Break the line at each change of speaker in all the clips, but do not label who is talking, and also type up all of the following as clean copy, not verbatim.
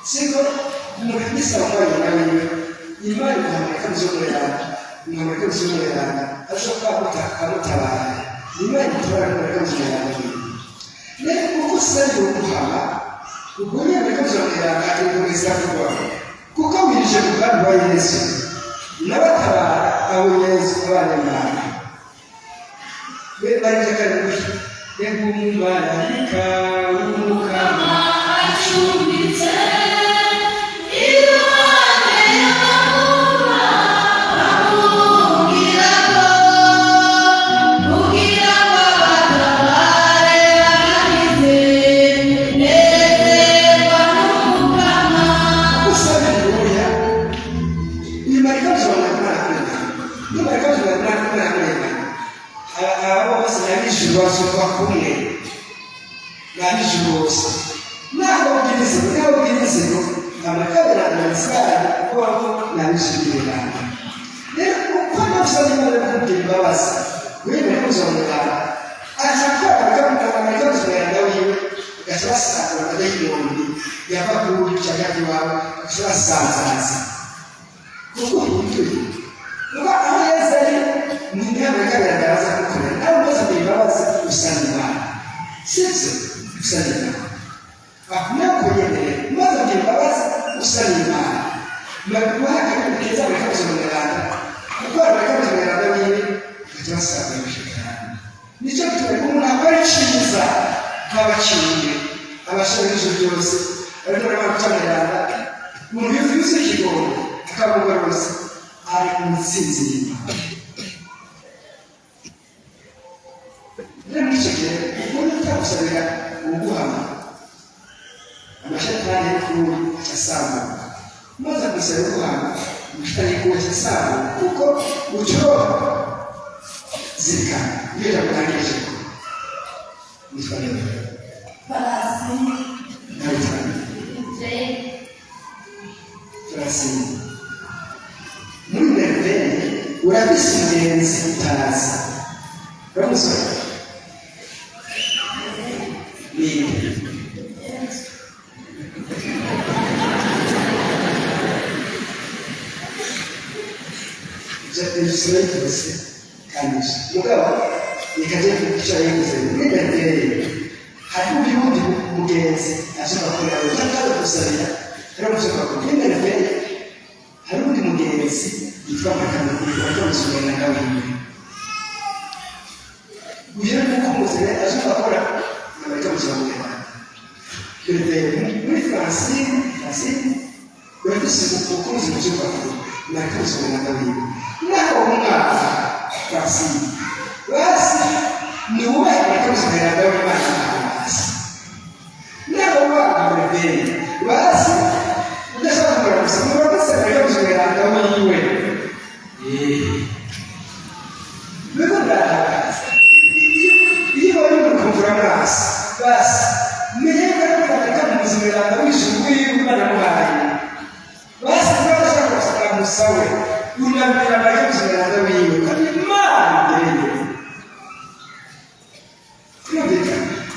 siko mukabisa kwa imani kwa mzomera mwameke mzomera ashoka kutabara imani kwa mzomera ne kukusanya ukuhama ugonye mzomera akimweza kwa kuko mirije kubana wa Yesu nabatabara abo Yesu bane mwana bebarika kandi yegumbarika umukama achumbitse kwa kumwe nabijose nako bwirize amakabira n'isara kwa nabishirira rero uko nabusanye muri kubabaza wewe kuzongera azakora kamwe yawe gasasa n'ayibonye yabakuru cyagati wawe cyarasanzaza kuko yitwe uba ahezari n'inyamakabira ndaza gukora nawe maze bibabaza usanga sisi usanga akuna kwenye maze bibabaza usanga makwaka keza bakazongera kwa bakazongera wewe cyarasanzaza bishikana nicyo tunakumuna kwarichiza kabachinde abashabizo byose ariko n'abatamera mu byose kigondo akabugoroza ari kumutsinzira n'icyo umuntu takusabira uguhama amashatani ku asamba maze gusaba uguhama mutari ku asamba kuko ucyo zika yera kurangisha nifanye
Farasi
Mwenye urabisi mwenzi utazi Ramuswa Mwenye Israeli bose kanisha mugabo nikaje kukica yiguze mwenye hari ubundi mugenzi ashaka kureba cyangwa gusabira rero mushaka kugenda mbere hari undi mugenzi yitwa Makana kuko musubira nawe uyu nuko muzere ashaka gukora n'abaje muzamura muri Francine urabise ukuzi muzuka na kusubira nawe naho umwana Francine basi ni uwe akusubira nawe bana basi ndashaka kumara gusaba rero kuzwera ndaho yiwe bibona iyo bari mu kumvura amaso basi menye ko kandi muzwera ndaho yishukuye umwana muhaye basi ndashaka gusaba musawe unambira bari kuzwera ndaho yiwe kandi imana ndende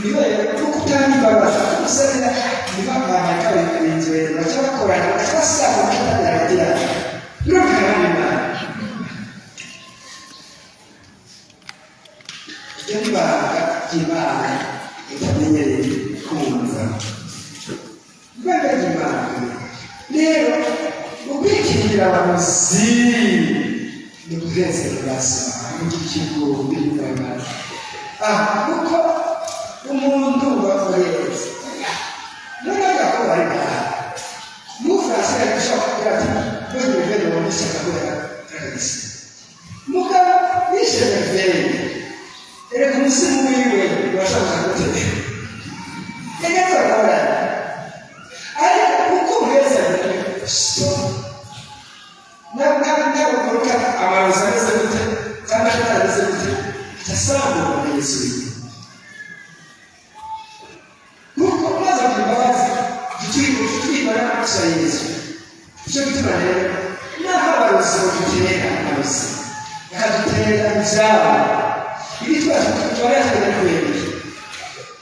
niba kukutani babaza kusabira niba bamaka binzwe bacaba korana basaba kutana radio nokana yamba kimana itamenyere kumva baba kimana rero ubikira abamuzi ni kuzenze rwasa mugikigo b'imana kuko umuntu wakoreza none ko bari mufrase yashaka kurata bwo bwene mu bishaka kora kabisa muka bishaka vene ere kumusimu wiwe washaka gutete yego kora ari uko mweza so na kuruka amaroza neza gute kandi ataraze gute tasabu na Yesu Yesu cyo gituma rero naho abarozi bakitera amarozi bakadutera izabo ili twatwara kweli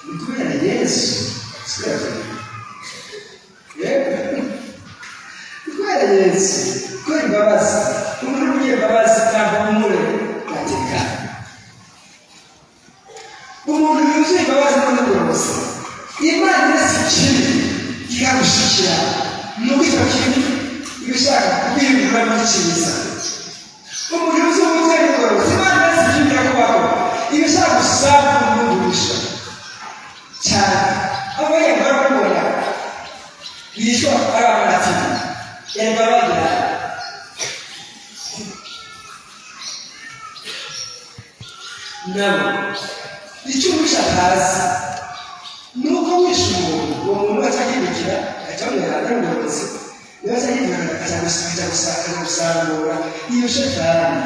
ni kubera Yesu sikara yego umuntu yuzuye imbabazi n'ubugorozi imana iretse ikibi kikagushikira nuko icyo kibi ibishaka kubwira n'icyiza umuntu yuzuye umutima n'ubugorozi imana iretse ikibi kikakubaho ibishaka gusaba n'umugurisha cyane abo yambara kubona yishwa aramanatira yambara bagira nabo icyo umushaka hasi nuko wishe umuntu uwo muntu atahindukira acyamwera n'ubuyobozi niba atahindukira akajya gusarura iyo shetani